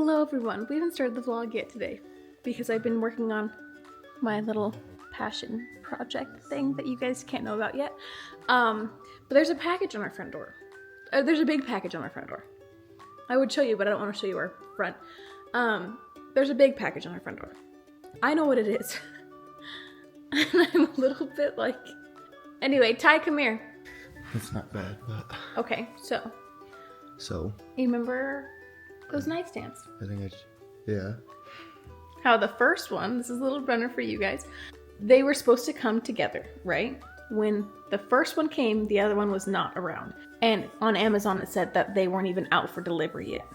Hello everyone, we haven't started the vlog yet today because I've been working on my little passion project thing that you guys can't know about yet. But there's a package on our front door. There's a big package on our front door. I would show you, but I don't want to show you our front. There's a big package on our front door. I know what it is. And I'm a little bit like... Anyway, Ty, come here. It's not bad, but... Okay, so... You remember those nightstands? I think yeah. How the first one, this is a little runner for you guys, they were supposed to come together, right? When the first one came, the other one was not around. And on Amazon it said that they weren't even out for delivery yet,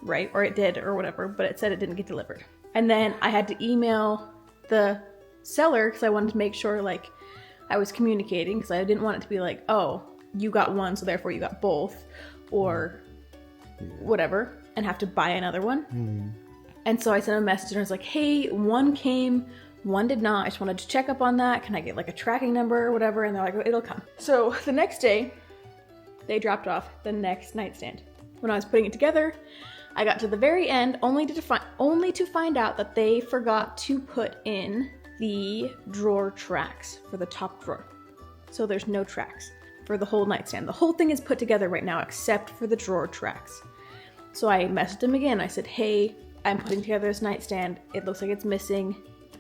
right? Or it did, or whatever, but it said it didn't get delivered. And then I had to email the seller because I wanted to make sure like I was communicating, because I didn't want it to be like, oh, you got one, so therefore you got both, or whatever, and have to buy another one. And so I sent a message and I was like, hey, one came, one did not. I just wanted to check up on that. Can I get like a tracking number or whatever? And they're like, it'll come. So the next day, they dropped off the next nightstand. When I was putting it together, I got to the very end only to find out that they forgot to put in the drawer tracks for the top drawer. So there's no tracks for the whole nightstand. The whole thing is put together right now except for the drawer tracks. So I messaged them again. I said, hey, I'm putting together this nightstand. It looks like it's missing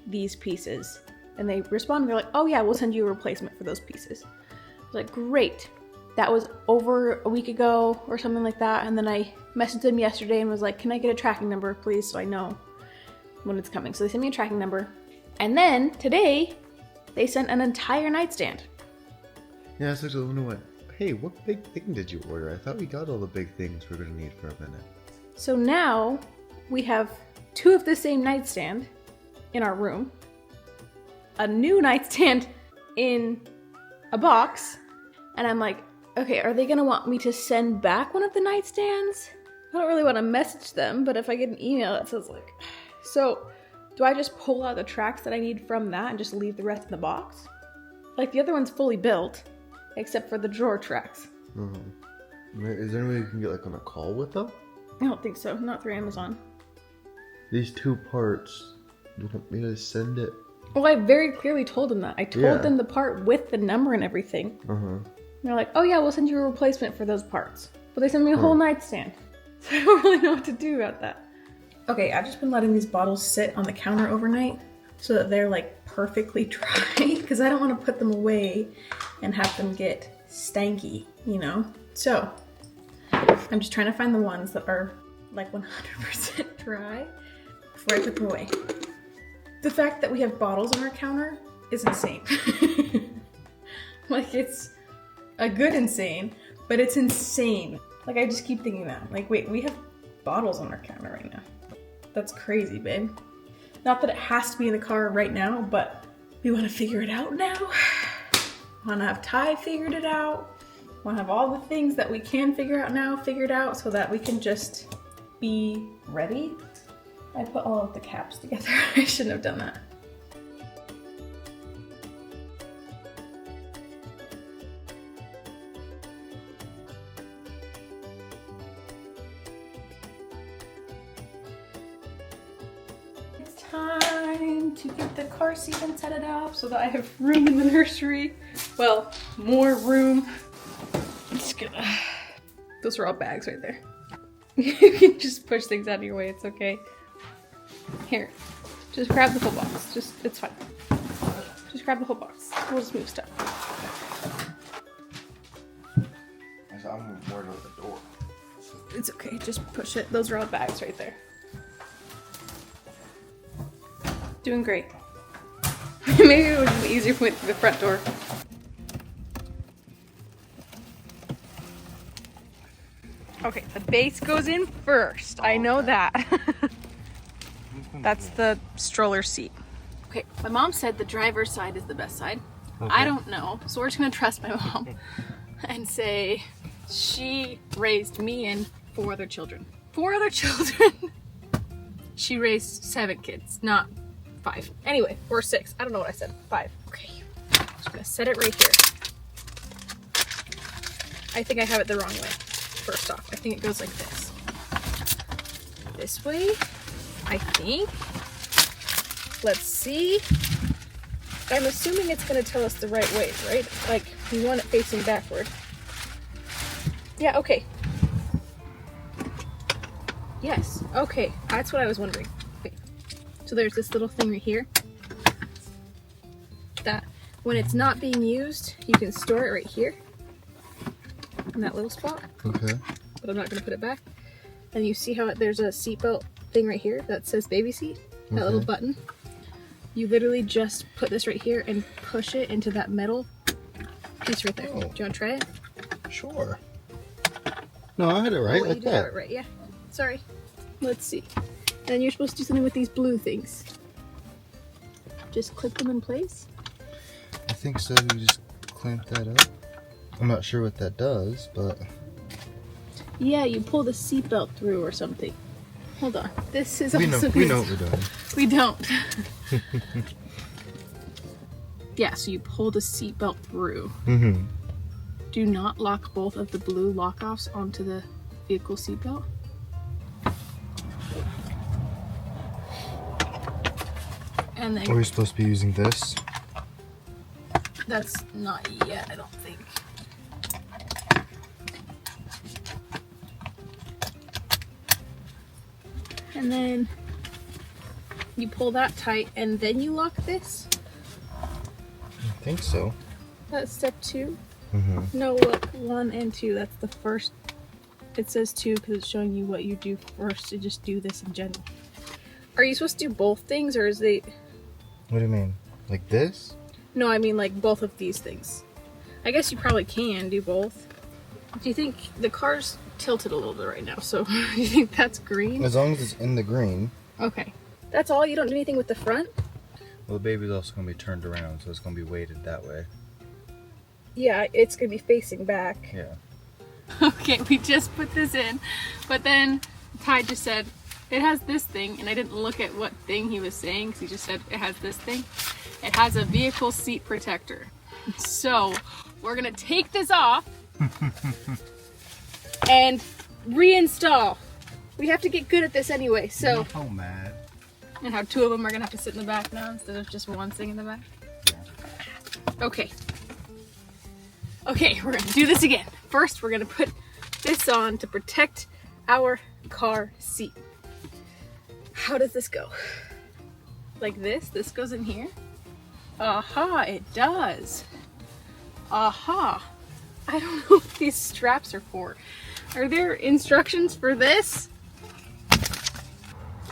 these pieces. And they responded, they're like, oh yeah, we'll send you a replacement for those pieces. I was like, great. That was over a week ago or something like that. And then I messaged them yesterday and was like, can I get a tracking number, please, so I know when it's coming? So they sent me a tracking number. And then today, they sent an entire nightstand. Yeah, I was actually wondering hey, what big thing did you order? I thought we got all the big things we're gonna need for a minute. So now we have two of the same nightstand in our room, a new nightstand in a box, and I'm like, okay, are they gonna want me to send back one of the nightstands? I don't really want to message them, but if I get an email that says like, so do I just pull out the tracks that I need from that and just leave the rest in the box? Like the other one's fully built, except for the drawer tracks. Is there any way you can get like on a call with them? I don't think so, not through Amazon. These two parts, you want me to send it? Well, I very clearly told them that. I told them the part with the number and everything. And they're like, oh yeah, we'll send you a replacement for those parts. But they sent me a whole nightstand. So I don't really know what to do about that. Okay, I've just been letting these bottles sit on the counter overnight so that they're like perfectly dry, because I don't want to put them away and have them get stanky, you know? So I'm just trying to find the ones that are like 100% dry before I put them away. The fact that we have bottles on our counter is insane. Like, it's a good insane, but it's insane. Like, I just keep thinking that. Like, wait, we have bottles on our counter right now. That's crazy, babe. Not that it has to be in the car right now, but we want to figure it out now. Want to have Ty figured it out. Want to have all the things that we can figure out now figured out so that we can just be ready. I put all of the caps together. I shouldn't have done that. It's time to get the car seat and set it up so that I have room in the nursery. Well, more room. I'm just gonna... Those are all bags right there. You can just push things out of your way, it's okay. Here, just grab the whole box. It's fine. Just grab the whole box. We'll just move stuff. I'm worried about the door. It's okay, just push it. Those are all bags right there. Doing great. Maybe it would be easier if we went through the front door. Okay, the base goes in first. I know that. That's the stroller seat. Okay, my mom said the driver's side is the best side. Okay. I don't know, so we're just gonna trust my mom and say she raised me and 4 other children. 4 other children? She raised 7 kids, not 5. Anyway, or 6. I don't know what I said. 5. Okay, I'm just gonna set it right here. I think I have it the wrong way. First off, I think it goes like this. this way, I think. Let's see. I'm assuming it's going to tell us the right way, right? Like, we want it facing backward. Yeah, okay. Yes, okay. That's what I was wondering. Okay. So there's this little thing right here. That when it's not being used, you can store it right here. In that little spot. Okay. But I'm not going to put it back. And you see how there's a seatbelt thing right here that says baby seat? That little button. You literally just put this right here and push it into that metal piece right there. Oh. Do you want to try it? Sure. No, I had it right, Oh, like you did that. have it right, yeah. Sorry. Let's see. And then you're supposed to do something with these blue things. Just clip them in place. I think so. You just clamp that up. I'm not sure what that does, but... Yeah, you pull the seatbelt through or something. Hold on. This is we know also what we're doing. We don't. Yeah, so you pull the seatbelt through. Mm-hmm. Do not lock both of the blue lock-offs onto the vehicle seatbelt. And then Are we supposed to be using this? that's not yet, I don't think. And then you pull that tight and then you lock this. I think so. That's step 2. Mm-hmm. No, look, 1 and 2. That's the first. It says 2 because it's showing you what you do first to just do this in general. Are you supposed to do both things or is they... What do you mean? Like this? No, I mean like both of these things. I guess you probably can do both. Do you think the car's tilted a little bit right now? So do you think that's green? As long as it's in the green. Okay. That's all? You don't do anything with the front? Well, the baby's also going to be turned around, so it's going to be weighted that way. Yeah, it's going to be facing back. Yeah. Okay, we just put this in, but then Ty just said, it has this thing, and I didn't look at what thing he was saying, because he just said it has this thing. It has a vehicle seat protector. So, we're going to take this off and reinstall. We have to get good at this anyway, so... Oh, mad. And how 2 of them are going to have to sit in the back now, instead of just one sitting in the back. Yeah. Okay. Okay, we're going to do this again. First, we're going to put this on to protect our car seat. How does this go? Like this? This goes in here? Aha, it does. Aha. I don't know what these straps are for. Are there instructions for this?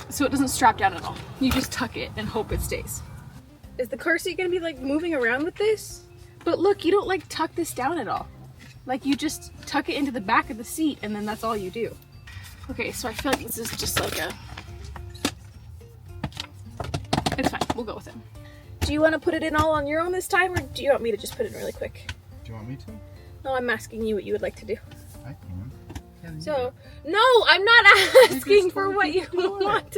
So it doesn't strap down at all. You just tuck it and hope it stays. Is the car seat going to be like moving around with this? But look, you don't like tuck this down at all. Like you just tuck it into the back of the seat and then that's all you do. Okay, so I feel like this is just like a... It's fine, we'll go with it. Do you want to put it in all on your own this time or do you want me to just put it in really quick? Do you want me to? No, I'm asking you what you would like to do. I can. Yeah, So, no, I'm not asking for what you want.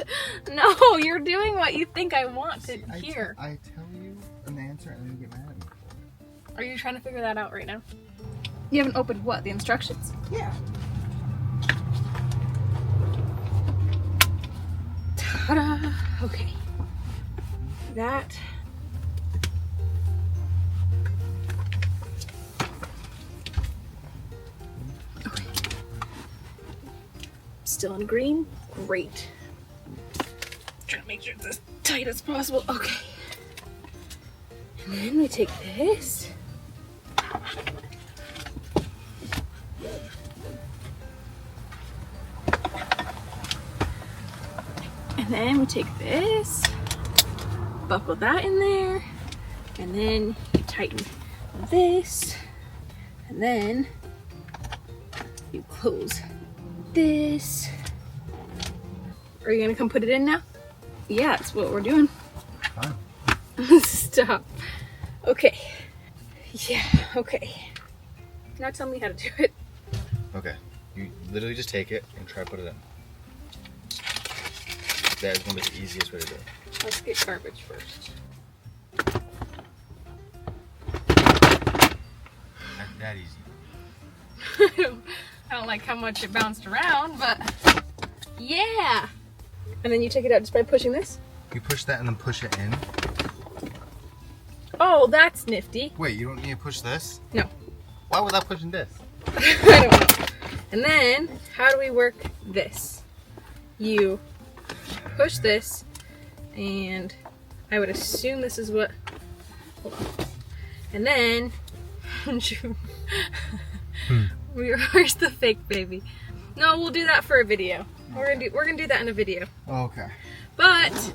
No, you're doing what you think I want to hear. I tell you an answer and then you get mad at me for it. Are you trying to figure that out right now? You haven't opened what? The instructions? Yeah. Ta-da! Okay. That. Okay. Still in green? Great. Trying to make sure it's as tight as possible. Okay. And then we take this. And then we take this, buckle that in there, and then you tighten this, and then you close this. Are you gonna come put it in now? Yeah, that's what we're doing. Fine. Stop. Okay. Yeah, okay. Now tell me how to do it. Okay. You literally just take it and try to put it in. That is going to be the easiest way to do it. Let's get garbage first. That easy. I don't like how much it bounced around, but yeah. And then you take it out just by pushing this? You push that and then push it in. Oh, that's nifty. Wait, you don't need to push this? No. Why without pushing this? I don't know. And then, how do we work this? You push this, and I would assume this is what... Hold on. And then... Where's the fake baby? No, we'll do that for a video. We're gonna do that in a video. Oh, okay. But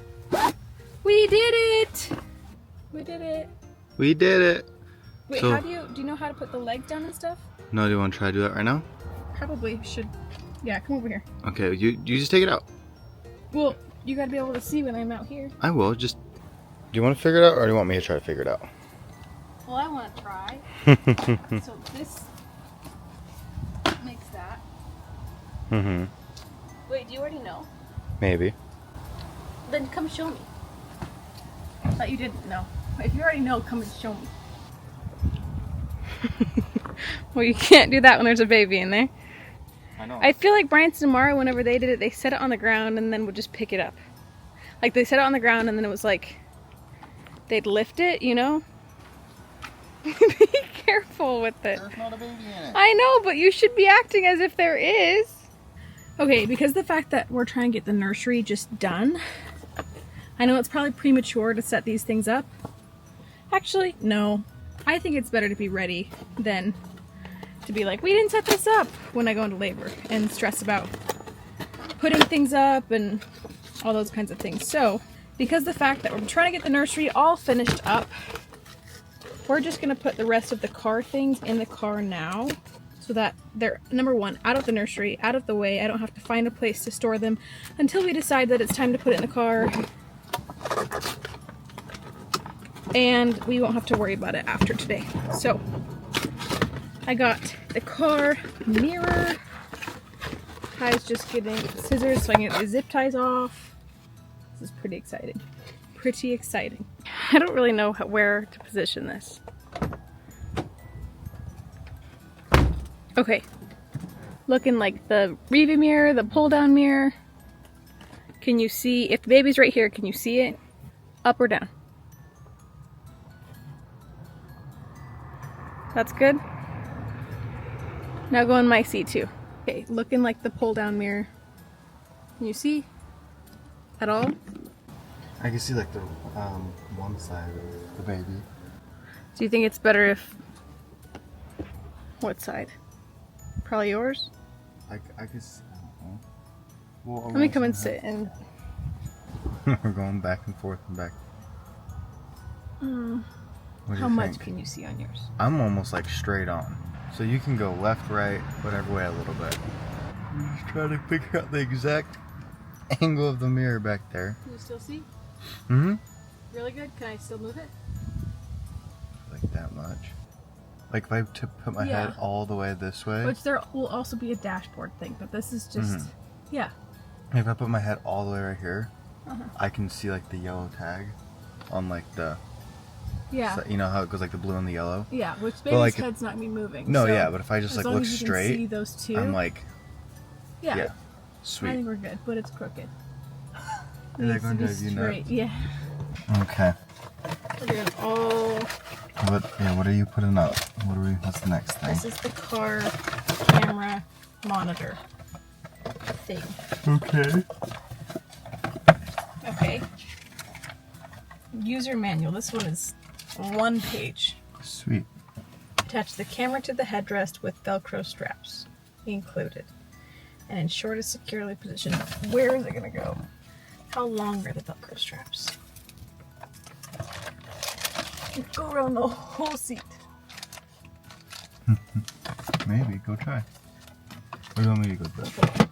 we did it. We did it. We did it. Wait, So, how do you know how to put the legs down and stuff? No, do you want to try to do that right now? Probably should. Yeah, come over here. Okay, you just take it out. Well, you gotta be able to see when I'm out here. I will. Just. Do you want to figure it out, or do you want me to try to figure it out? Well, I want to try. So this makes that. Mm-hmm. Wait, do you already know? Maybe. Then come show me. I thought you didn't know. If you already know, come and show me. Well, you can't do that when there's a baby in there. I know. I feel like Branson and Mara, whenever they did it, they set it on the ground and then would just pick it up. Like they set it on the ground and then it was like they'd lift it, you know? Be careful with it. There's not a baby in it. I know, but you should be acting as if there is. Okay, because the fact that we're trying to get the nursery just done, I know it's probably premature to set these things up. Actually, no. I think it's better to be ready than to be like, we didn't set this up when I go into labor and stress about putting things up and all those kinds of things. So, because the fact that we're trying to get the nursery all finished up, we're just going to put the rest of the car things in the car now so that they're, number one, out of the nursery, out of the way. I don't have to find a place to store them until we decide that it's time to put it in the car. And we won't have to worry about it after today. So, I got the car mirror. Ty's just getting scissors so I can get the zip ties off. This is pretty exciting. Pretty exciting. I don't really know where to position this. Okay. Looking like the rearview mirror, the pull down mirror. Can you see, if the baby's right here, can you see it? Up or down? That's good. Now go in my seat too. Okay, looking like the pull down mirror. Can you see at all? I can see like the one side of the baby. Do you think it's better if... What side? Probably yours? I can see. I don't know. Well, Let me come and sit and... We're going back and forth and back. What do How you much think? can you see on yours? I'm almost like straight on. So you can go left, right, whatever way a little bit. I'm just trying to figure out the exact angle of the mirror back there. Can you still see? Mm-hmm. Really good? Can I still move it? Like that much. Like if I put my head all the way this way. Which there will also be a dashboard thing, but this is just... Yeah. If I put my head all the way right here, I can see like the yellow tag on like the... Yeah. So, you know how it goes like the blue and the yellow? Yeah, which baby's like, head's not me moving. No, so yeah, but if I just as like long look as you straight, can see those two, I'm like, yeah, yeah, I sweet. think we're good, but it's crooked. Is that Needs going to to be drive you nuts? straight. Yeah. Okay. We're doing all... What are you putting up? What's the next thing? This is the car camera monitor thing. Okay. Okay. User manual. This one is 1 page. Sweet. Attach the camera to the headrest with Velcro straps included. And ensure to securely position. Where is it going to go? How long are the Velcro straps? Go around the whole seat. Maybe. Go try. Or do you want me to go do that?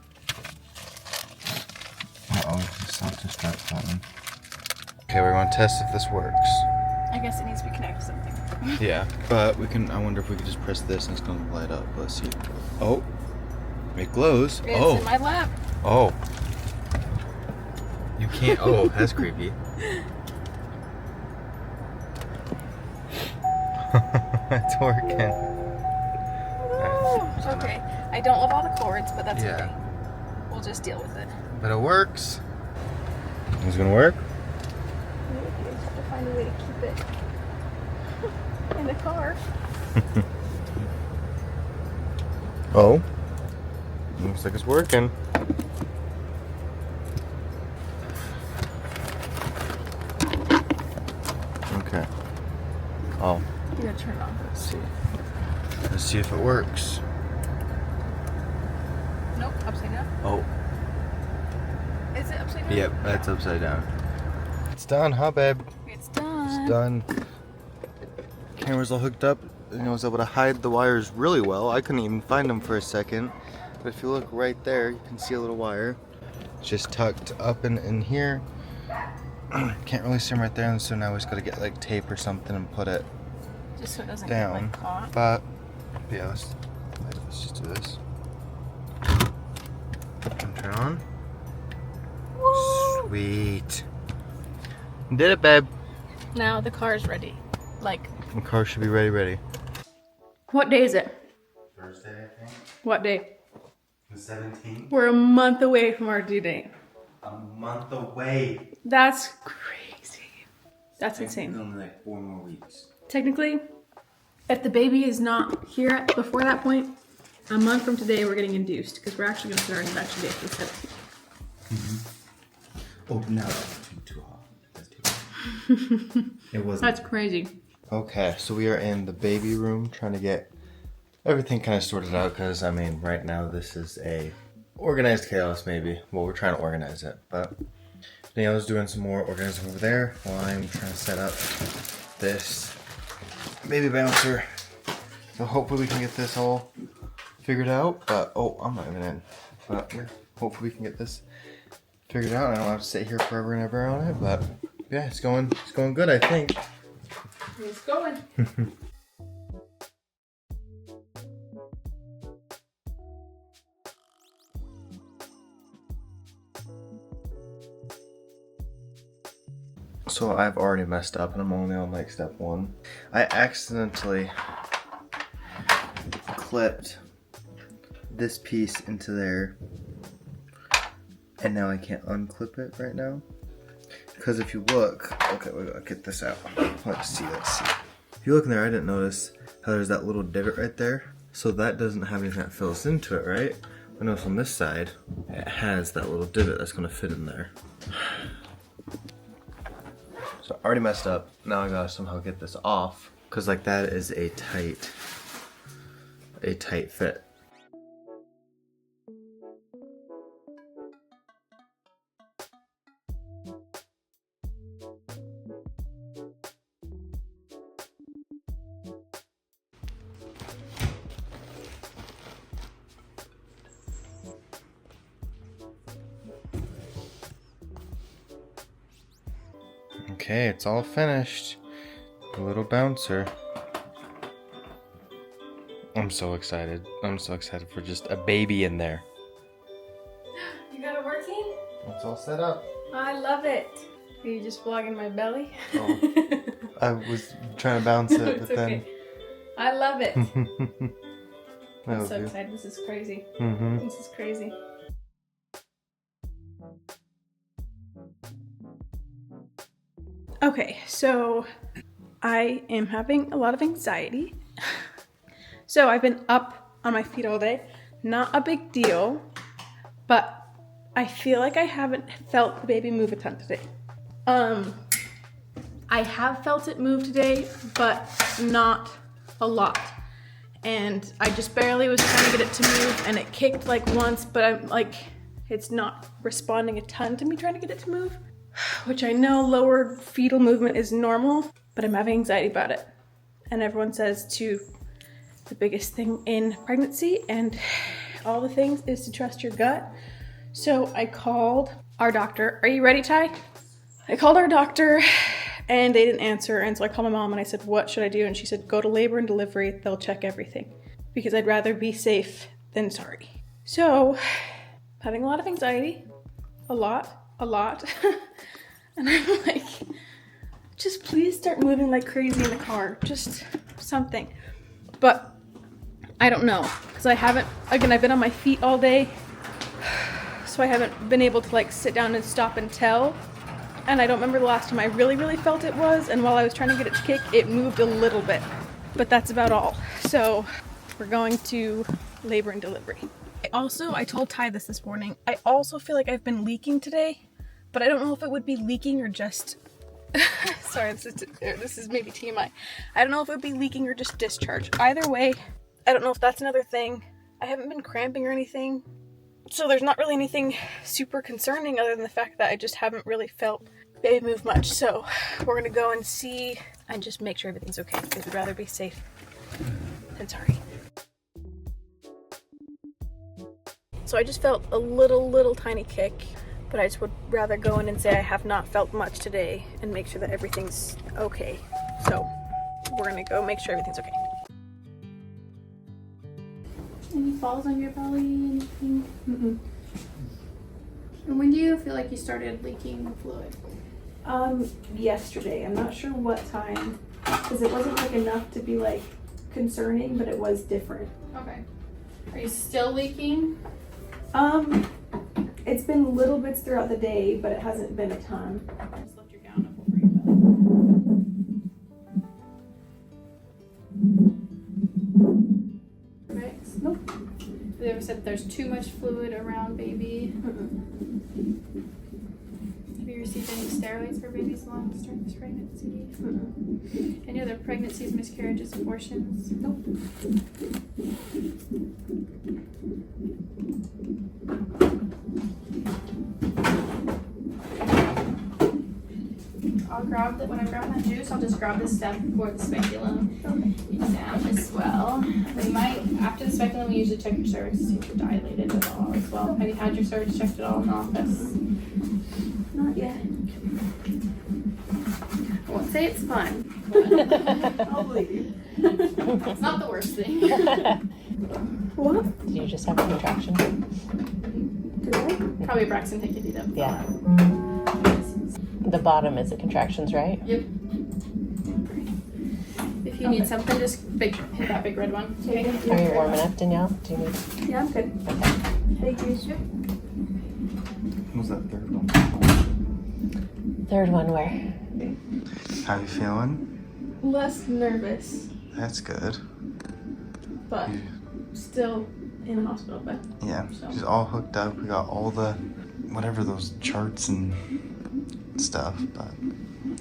The self-destruct button. Okay, we're going to test if this works. I guess it needs to be connected to something. Yeah, but we can. I wonder if we could just press this and it's going to light up. Let's see. Oh, it glows. It's in my lap. Oh. You can't. Oh, that's creepy. It's working. Okay. I don't love all the cords, but that's Yeah. okay. We'll just deal with it. But it works. Is it gonna work? Maybe I just have to find a way to keep it in the car. Oh, looks like it's working. Okay. Oh, You gotta turn it on. let's see. Let's see if it works. Nope, upside down. Oh, Is it upside down? yep, that's upside down. It's done, huh, babe? It's done. It's done. Camera's all hooked up. And I was able to hide the wires really well. I couldn't even find them for a second. But if you look right there, you can see a little wire. It's just tucked up in here. Can't really see them right there, and so now we just gotta get like tape or something and put it Just so it doesn't down. get like caught. But yeah, let's just do this. And turn on. Woo! Sweet. Did it, babe. Now the car's ready. Like, The car should be ready. what day is it? Thursday, I think. What day? The 17th. We're a month away from our due date. A month away. That's crazy. That's insane. Only like 4 more weeks. Technically, if the baby is not here before that point, a month from today we're getting induced because we're actually going to start our induction date for the 17th. Oh, no, that's too hot. That's too hot. It wasn't. That's crazy. Okay, so we are in the baby room trying to get everything kind of sorted out because, I mean, right now this is a organized chaos maybe. Well, we're trying to organize it, but Danielle's doing some more organizing over there while I'm trying to set up this baby bouncer. So hopefully we can get this all figured out, but, oh, I'm not even in. But yeah, hopefully we can get this figured out. I don't have to sit here forever and ever on it, but yeah, it's going good, I think. It's going. So I've already messed up and I'm only on like step 1. I accidentally clipped this piece into there and now I can't unclip it right now. Because if you look, okay, we gotta get this out. Let's see. If you look in there, I didn't notice how there's that little divot right there. So that doesn't have anything that fills into it, right? But notice on this side, it has that little divot that's gonna fit in there. So I already messed up. Now I gotta somehow get this off. Cause like that is a tight fit. Okay, it's all finished. The little bouncer. I'm so excited. I'm so excited for just a baby in there. You got it working? It's all set up. I love it. Are you just vlogging my belly? Oh, I was trying to bounce it, It's but okay. I love it. then. I'm so excited. This is crazy. Mm-hmm. This is crazy. Okay, so I am having a lot of anxiety. So I've been up on my feet all day. Not a big deal, but I feel like I haven't felt the baby move a ton today. I have felt it move today, but not a lot. And I just barely was trying to get it to move, and it kicked like once, but I'm like, it's not responding a ton to me trying to get it to move, which I know lowered fetal movement is normal, but I'm having anxiety about it. And everyone says the biggest thing in pregnancy and all the things is to trust your gut. So I called our doctor. Are you ready, Ty? I called our doctor and they didn't answer. And so I called my mom and I said, what should I do? And she said, go to labor and delivery. They'll check everything because I'd rather be safe than sorry. So having a lot of anxiety, a lot. And I'm like, just please start moving like crazy in the car, just something. But I don't know, because I've been on my feet all day, so I haven't been able to like sit down and stop and tell. and I don't remember the last time I really felt it was, and while I was trying to get it to kick, it moved a little bit. But that's about all. So we're going to labor and delivery. I told Ty this morning, I also feel like I've been leaking today, but I don't know if it would be leaking or just... Sorry, this is maybe TMI. I don't know if it would be leaking or just discharge. Either way, I don't know if that's another thing. I haven't been cramping or anything, so there's not really anything super concerning other than the fact that I just haven't really felt baby move much. So we're gonna go and see and just make sure everything's okay, because we'd rather be safe than sorry. So I just felt a little tiny kick, but I just would rather go in and say I have not felt much today and make sure that everything's okay. So we're gonna go make sure everything's okay. Any falls on your belly? Anything? Mm-mm. And when do you feel like you started leaking fluid? Yesterday. I'm not sure what time, because it wasn't like enough to be like concerning, but it was different. Okay. Are you still leaking? It's been little bits throughout the day, but it hasn't been a ton. Just lift your gown up over your belly. Right? Nope. Have you ever said that there's too much fluid around baby? Have you received any steroids for babies long during this pregnancy? Any other pregnancies, miscarriages, abortions? Nope. When I grab that juice, I'll just grab the step for the speculum exam as well. We might, after the speculum, we usually check your cervix to see if you're dilated at all as well. Have you had your cervix checked at all in the office? Not yet. I won't say it's fun, but I'll believe you. it's not the worst thing. What? Did you just have a contraction? Did I? Probably a Braxton Hickory that. Yeah. The bottom is the contractions, right? Yep. If you need something, just hit that big red one. Okay. Are you warm enough, Danielle? Do you need? Yeah, I'm good. Okay. Thank you. What was that third one? Third one where? How you feeling? Less nervous, That's good. but still in the hospital bed. Yeah, So. she's all hooked up. We got all the, whatever those charts and stuff, but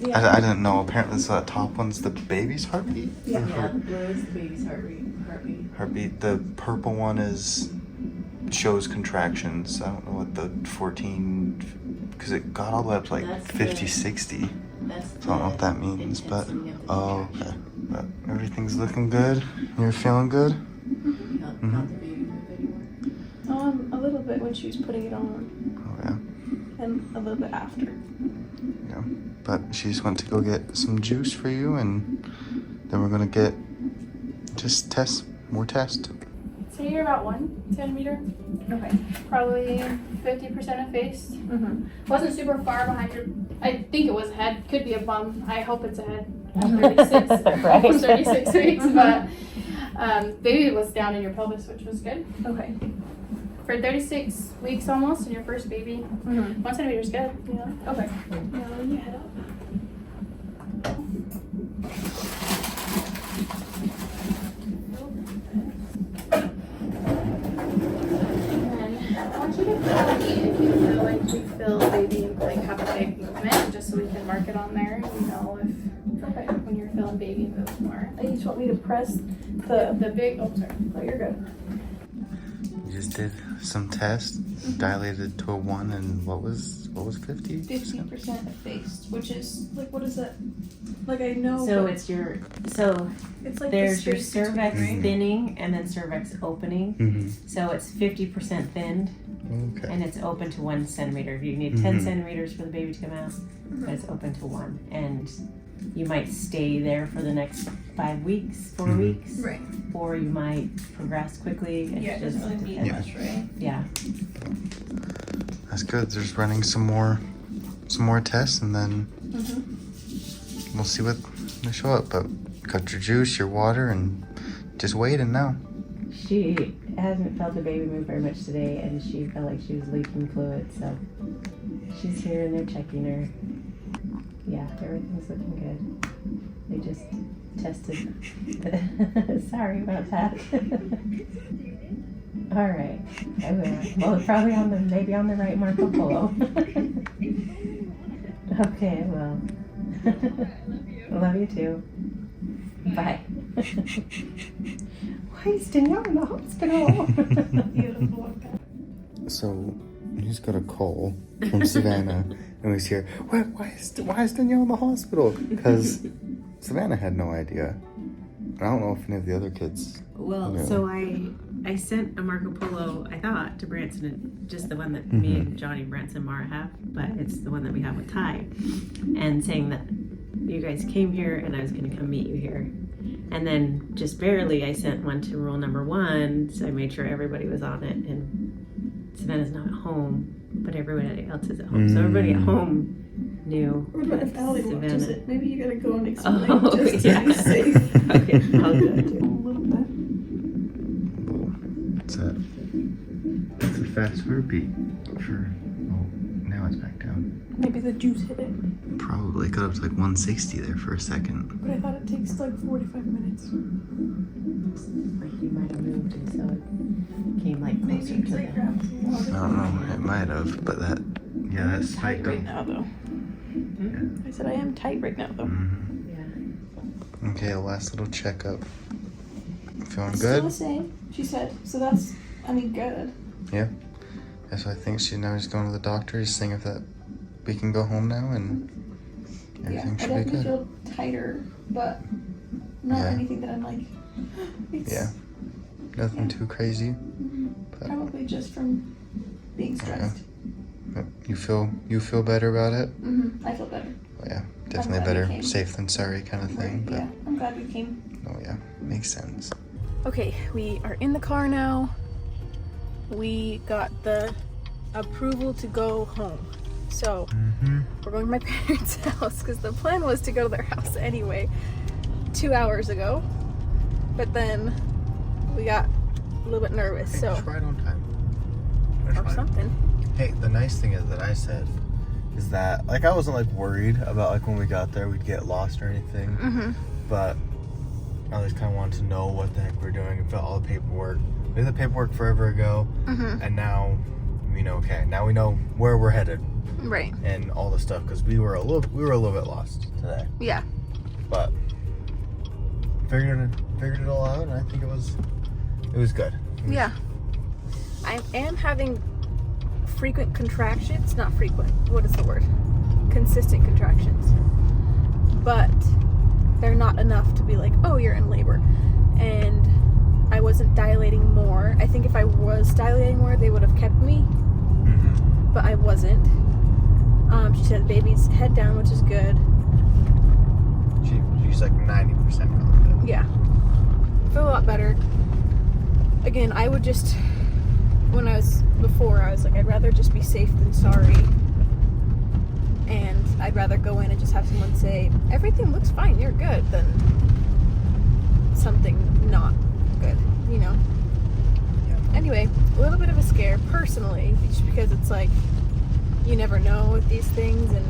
Yeah. I didn't know. Apparently, so that top one's the baby's heartbeat? Yeah. Or the blue is the baby's heartbeat. heartbeat. The purple one shows contractions. I don't know what the 14, because it got all the way up to like That's 50, the- 60. That's So I don't know what that means, but oh, okay. But everything's looking good. You're feeling good? Not the baby anymore. A little bit when she was putting it on, Oh yeah. and a little bit after. Yeah. But she just went to go get some juice for you, and then we're gonna get just more test. So you're about 1 centimeter, Okay. probably 50% effaced. Wasn't super far behind your. I think it was a head. Could be a bum. I hope it's a head. At 36, Right. almost 36 weeks, but baby was down in your pelvis, which was good. Okay. For 36 weeks almost, and your first baby, 1 centimeter is good. You know. Okay. Now you head up. I want you to tell me if you feel like you feel baby like have a big movement, just so we can mark it on there and you know if when you're feeling baby move more. You just want me to press The big. Oh, sorry. Oh, you're good. You just did some tests, dilated to a 1, and what was 50? 50% effaced, which is like, what is that? Like, I know. So but it's your it's like there's the your space between, cervix right? thinning and then cervix opening. Mm-hmm. So it's 50% thinned Okay. and it's open to 1 centimeter. You need 10 centimeters for the baby to come out, but it's open to 1. And you might stay there for the next 5 weeks, 4 weeks, Right. or you might progress quickly. Yeah, it doesn't really need Yeah. much, right? Yeah. That's good. There's running some more tests, and then we'll see what they show up. But got your juice, your water, and just waiting now. She hasn't felt the baby move very much today, and she felt like she was leaking fluid, so she's here and they're checking her. Yeah, everything's looking good. They just tested the sorry about that. All right, I will. Well, probably maybe on the right Marco Polo. Okay, well. Love you too. Bye. Why is Danielle in the hospital? Beautiful. So he's got a call from Savannah, and he's here. Why is Danielle in the hospital? Because Savannah had no idea. I don't know if any of the other kids. Well, knew. so I sent a Marco Polo, I thought, to Branson, just the one that me and Johnny, Branson, Mara have, but it's the one that we have with Ty, and saying that you guys came here and I was going to come meet you here. And then just barely I sent one to rule number 1, so I made sure everybody was on it, and Savannah's not at home, but everybody else is at home. So everybody at home knew. What about if Allie watches Savannah. it? Maybe you gotta go and explain Oh, just yeah. to be safe. Okay, I'll do it A too. little bit. It's a fast heartbeat for. Oh, now it's back down. Maybe the juice hit it. Probably got up to like 160 there for a second. But I thought it takes like 45 minutes. Like you might have moved, and so it came like closer Maybe to like the. grab some water. I don't know. It might have, but that I'm spiked tight right up. now though. I said I am tight right now though. Yeah. Okay, last little checkup. Feeling Still good? the same, she said. So that's, I mean, good. Yeah. So I think she's going to the doctor, just seeing if we can go home now, and everything I should be definitely good. feel tighter, but not Yeah. anything that I'm like, it's Yeah. Nothing too crazy. But probably just from being stressed. but you feel better about it? I feel better. Oh, yeah, definitely glad you better came. safe than sorry kind of thing. But Yeah, I'm glad we came. oh yeah, makes sense. Okay, we are in the car now. We got the approval to go home. So we're going to my parents' house because the plan was to go to their house anyway 2 hours ago. But then we got a little bit nervous, so It's right on time. or something. Hey, the nice thing is that I said is that like I wasn't like worried about like when we got there we'd get lost or anything. But I just kind of wanted to know what the heck we're doing and fill all the paperwork. We did the paperwork forever ago, and now we know. Okay, now we know where we're headed Right. and all the stuff because we were a little bit lost today, Yeah. but figured it all out, and I think it was good. Yeah. I am having frequent contractions. Not frequent. What is the word? Consistent contractions. But they're not enough to be like, oh, you're in labor. And I wasn't dilating more. I think if I was dilating more, they would have kept me. But I wasn't. She said baby's head down, which is good. She's like 90% relative. Yeah. Feel a lot better. Again, I would just, when I was like, I'd rather just be safe than sorry. And I'd rather go in and just have someone say, everything looks fine, you're good, than something not good, you know? Yeah. Anyway, a little bit of a scare, personally, just because it's like, you never know with these things, and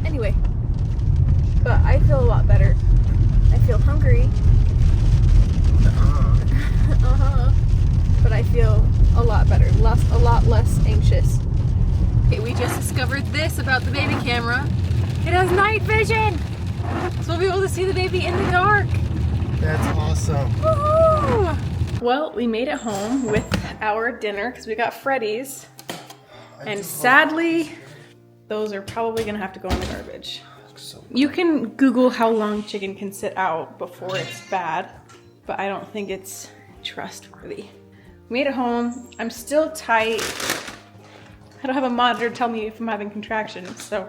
anyway. But I feel a lot better. I feel hungry. But I feel a lot better. A lot less anxious. Okay, we just discovered this about the baby camera. It has night vision! So we'll be able to see the baby in the dark. That's awesome. Woohoo! Well, we made it home with our dinner because we got Freddy's. And sadly, those are probably gonna have to go in the garbage. You can Google how long chicken can sit out before it's bad, but I don't think it's trustworthy. Made it home. I'm still tight. I don't have a monitor to tell me if I'm having contractions, so.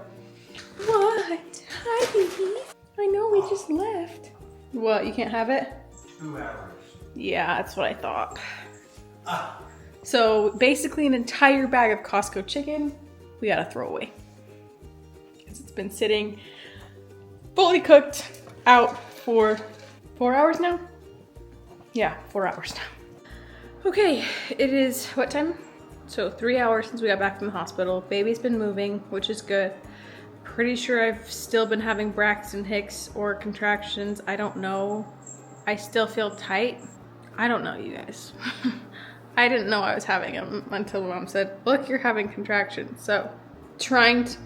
What? Hi, baby. I know we just left. What, you can't have it? 2 hours. Yeah, that's what I thought. So basically an entire bag of Costco chicken, we gotta throw away. Because it's been sitting fully cooked out for 4 hours now? Yeah, 4 hours now. Okay, it is what time? So 3 hours since we got back from the hospital. Baby's been moving, which is good. pretty sure I've still been having Braxton Hicks or contractions. I don't know. I still feel tight. I don't know, you guys. I didn't know I was having them until Mom said, look, you're having contractions. So trying to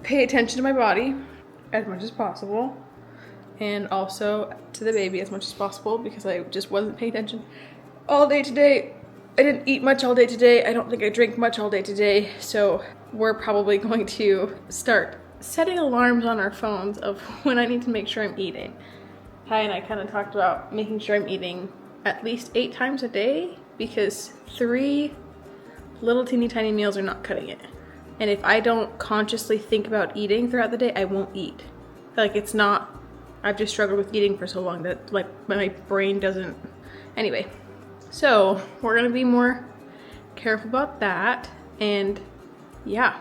pay attention to my body as much as possible, and also to the baby as much as possible, because I just wasn't paying attention all day today. I didn't eat much all day today. I don't think I drank much all day today. So we're probably going to start setting alarms on our phones of when I need to make sure I'm eating. Ty and I kind of talked about making sure I'm eating at least 8 times a day, because 3 little teeny tiny meals are not cutting it. And if I don't consciously think about eating throughout the day, I won't eat. Like, it's not, I've just struggled with eating for so long that like my brain doesn't, anyway. So we're gonna be more careful about that, and yeah,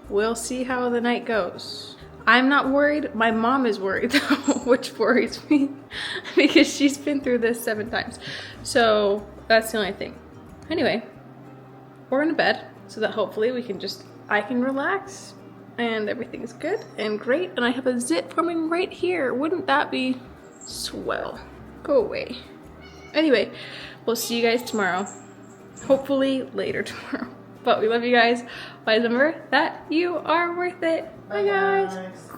we'll see how the night goes. I'm not worried, my mom is worried though, which worries me because she's been through this 7 times. So that's the only thing. Anyway, we're going to bed so that hopefully I can relax and everything's good and great, and I have a zit forming right here. Wouldn't that be swell? Go away. Anyway, we'll see you guys tomorrow. Hopefully later tomorrow. But we love you guys. Always remember that you are worth it. Bye guys.